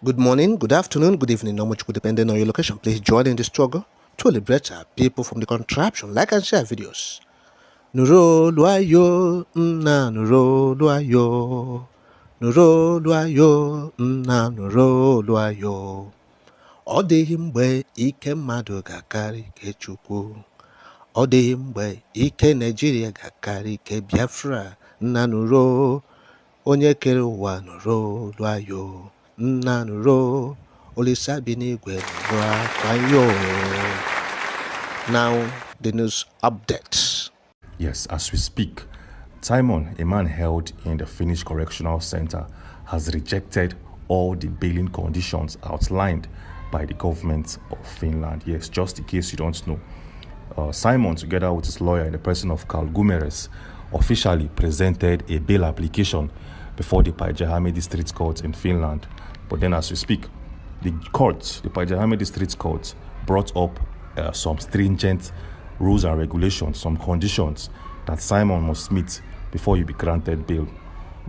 Good morning, good afternoon, good evening, not much good depending on your location. Please join in the struggle to liberate our people from the contraption. Like and share videos. Nuro luayo, na nuro luayo. Nuro luayo, na nuro luayo. Ọ dịghị mgbe ike mmadụ ga-akarị ike Chukwu. Ọ dịghị mgbe ike Naịjirịa ga-akarị ike Biafra. Nna nuro, onye kere ụwa nuro luayo. Nna nuro, Olisa bi n'igwe nuro akwayo. Now, the news update. Yes, as we speak, Simon, a man held in the Finnish Correctional Center, has rejected all the bailing conditions outlined by the government of Finland. Yes, just in case you don't know. Simon, together with his lawyer in the person of Carl Gumeres, officially presented a bail application before the Päijät-Häme District Court in Finland. But then as we speak, the Päijät-Häme District Court, brought up some stringent rules and regulations, some conditions that Simon must meet before you be granted bail.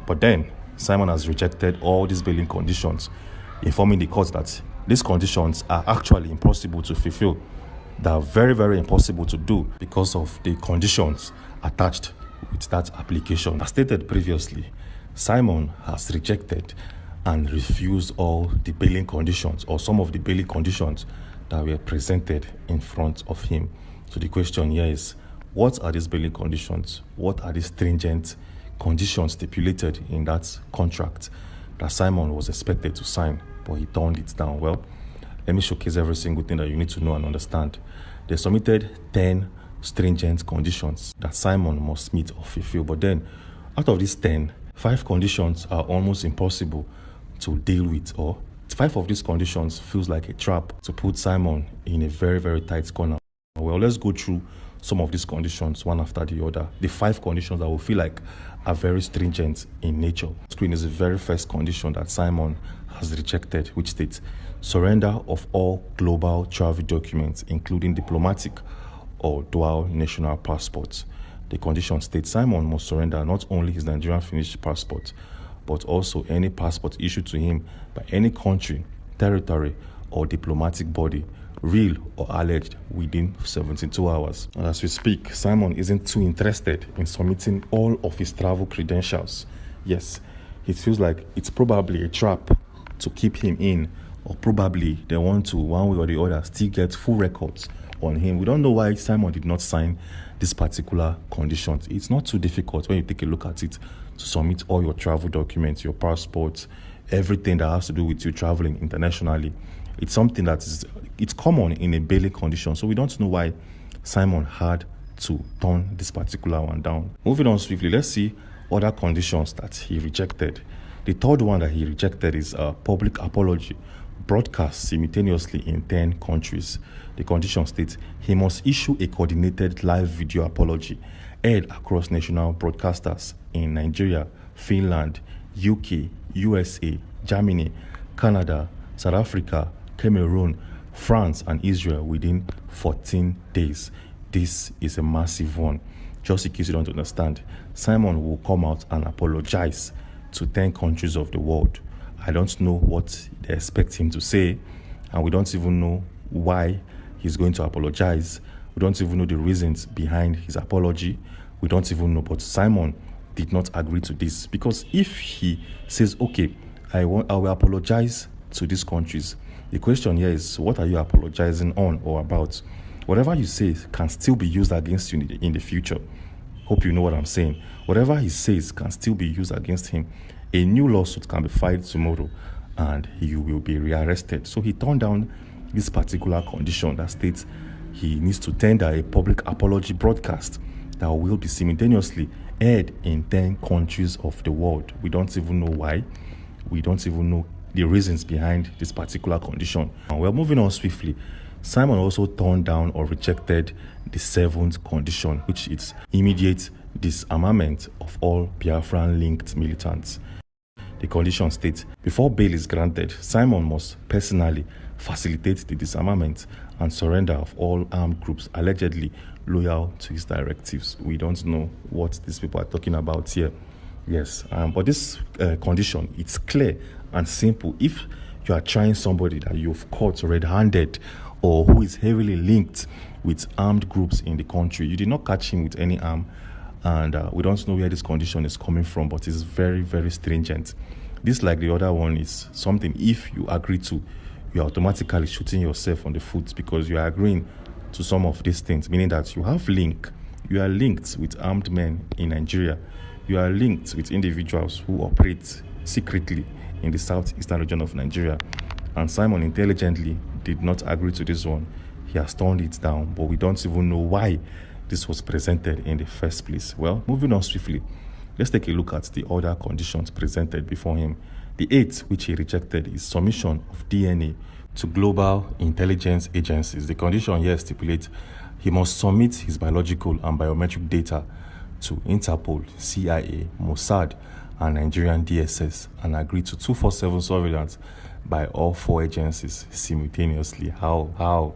But then, Simon has rejected all these bailing conditions, informing the court that these conditions are actually impossible to fulfill. They are very, very impossible to do because of the conditions attached with that application. As stated previously, Simon has rejected and refused all the bailing conditions or some of the bailing conditions that were presented in front of him. So the question here is, what are these bailing conditions? What are the stringent conditions stipulated in that contract that Simon was expected to sign, but he turned it down? Well, let me showcase every single thing that you need to know and understand. They submitted 10 stringent conditions that Simon must meet or fulfill. But then, out of these 10, 5 conditions are almost impossible to deal with, or 5 of these conditions feels like a trap to put Simon in a very, very tight corner. Well, let's go through some of these conditions one after the other. The 5 conditions that we feel like are very stringent in nature. Screen is the very first condition that Simon has rejected, which states surrender of all global travel documents, including diplomatic or dual national passports. The condition states Simon must surrender not only his Nigerian Finnish passport, but also any passport issued to him by any country, territory, or diplomatic body, real or alleged, within 72 hours. And as we speak, Simon isn't too interested in submitting all of his travel credentials. Yes, it feels like it's probably a trap to keep him in, or probably they want to, one way or the other, still get full records on him. We don't know why Simon did not sign this particular conditions. It's not too difficult when you take a look at it to submit all your travel documents, your passports, everything that has to do with you traveling internationally. It's something that it's common in a bailing condition. So we don't know why Simon had to turn this particular one down. Moving on swiftly, let's see other conditions that he rejected. The third one that he rejected is a public apology broadcast simultaneously in 10 countries. The condition states he must issue a coordinated live video apology aired across national broadcasters in Nigeria, Finland, UK, USA, Germany, Canada, South Africa, Cameroon, France, and Israel within 14 days. This is a massive one. Just in case you don't understand, Simon will come out and apologize to 10 countries of the world. I don't know what they expect him to say, and we don't even know why he's going to apologize. We don't even know the reasons behind his apology. We don't even know, but Simon did not agree to this, because if he says, okay, I will apologize to these countries, the question here is, what are you apologizing on or about? Whatever you say can still be used against you in the future. Hope you know what I'm saying. Whatever he says can still be used against him. A new lawsuit can be filed tomorrow and he will be rearrested. So he turned down this particular condition that states he needs to tender a public apology broadcast that will be simultaneously aired in 10 countries of the world. We don't even know why. We don't even know the reasons behind this particular condition. And we're moving on swiftly. Simon also turned down or rejected the 7th condition, which is immediate disarmament of all Biafran-linked militants. The condition states, before bail is granted, Simon must personally facilitate the disarmament and surrender of all armed groups allegedly loyal to his directives. We don't know what these people are talking about here. Yes, but this condition, it's clear and simple. If you are trying somebody that you've caught red-handed or who is heavily linked with armed groups in the country. You did not catch him with any arm, and we don't know where this condition is coming from, but it's very, very stringent. This, like the other one, is something if you agree to, you're automatically shooting yourself on the foot because you are agreeing to some of these things, meaning that you are linked with armed men in Nigeria. You are linked with individuals who operate secretly in the southeastern region of Nigeria. And Simon intelligently did not agree to this one. He has turned it down, but we don't even know why this was presented in the first place. Well, moving on swiftly, let's take a look at the other conditions presented before him. The eighth, which he rejected, is submission of DNA to global intelligence agencies. The condition here stipulates he must submit his biological and biometric data to Interpol, CIA, Mossad, and Nigerian DSS and agree to 24/7 surveillance by all four agencies simultaneously. How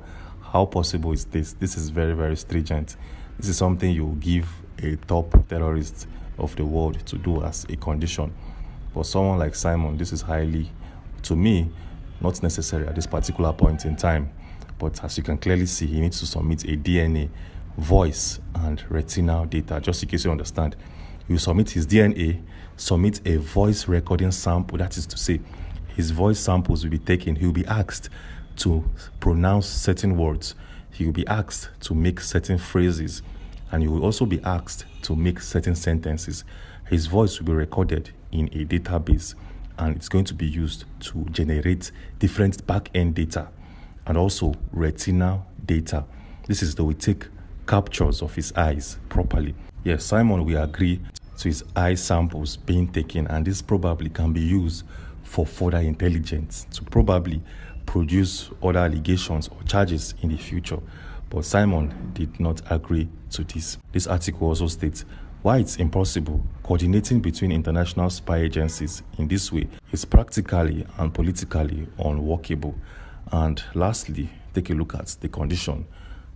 possible is this? This is very, very stringent. This is something you give a top terrorist of the world to do as a condition. But someone like Simon, this is highly, to me, not necessary at this particular point in time. But as you can clearly see, he needs to submit a DNA, voice, and retinal data. Just in case you understand, you submit his DNA, submit a voice recording sample. That is to say, his voice samples will be taken. He will be asked to pronounce certain words. He will be asked to make certain phrases. And he will also be asked to make certain sentences. His voice will be recorded in a database, and it's going to be used to generate different back-end data and also retinal data. This is the way we take captures of his eyes properly. Yes, Simon will agree to his eye samples being taken, and this probably can be used for further intelligence to probably produce other allegations or charges in the future. But Simon did not agree to this. This article also states why it's impossible. Coordinating between international spy agencies in this way is practically and politically unworkable. And lastly, take a look at the condition.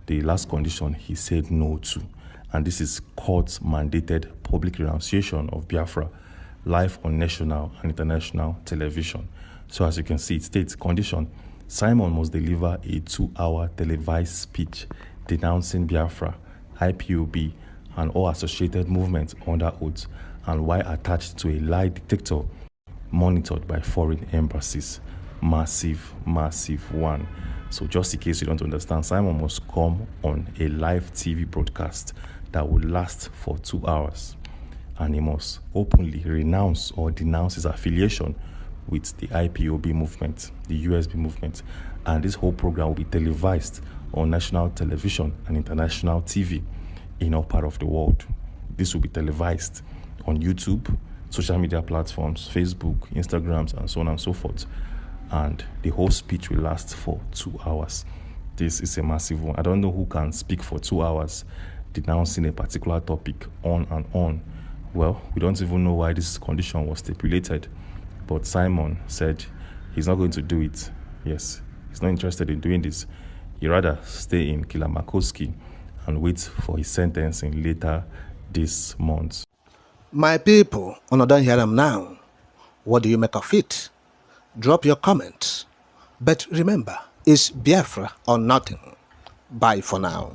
The last condition he said no to. And this is court-mandated public renunciation of Biafra live on national and international television. So as you can see, it states condition: Simon must deliver a 2-hour televised speech denouncing Biafra, IPOB, and all associated movements under oath, and while attached to a lie detector monitored by foreign embassies. Massive one. So just in case you don't understand, Simon must come on a live TV broadcast that will last for 2 hours, and he must openly renounce or denounce his affiliation with the IPOB movement, the USB movement, and this whole program will be televised on national television and international TV in all part of the world. This will be televised on YouTube, social media platforms, Facebook, Instagrams, and so on and so forth. And the whole speech will last for 2 hours. This is a massive one. I don't know who can speak for 2 hours denouncing a particular topic on and on. Well, we don't even know why this condition was stipulated, but Simon said he's not going to do it. Yes, he's not interested in doing this. He'd rather stay in Kilamakoski and wait for his sentencing later this month. My people, on don't hear them now. What do you make of it? Drop your comments. But remember, it's Biafra or nothing. Bye for now.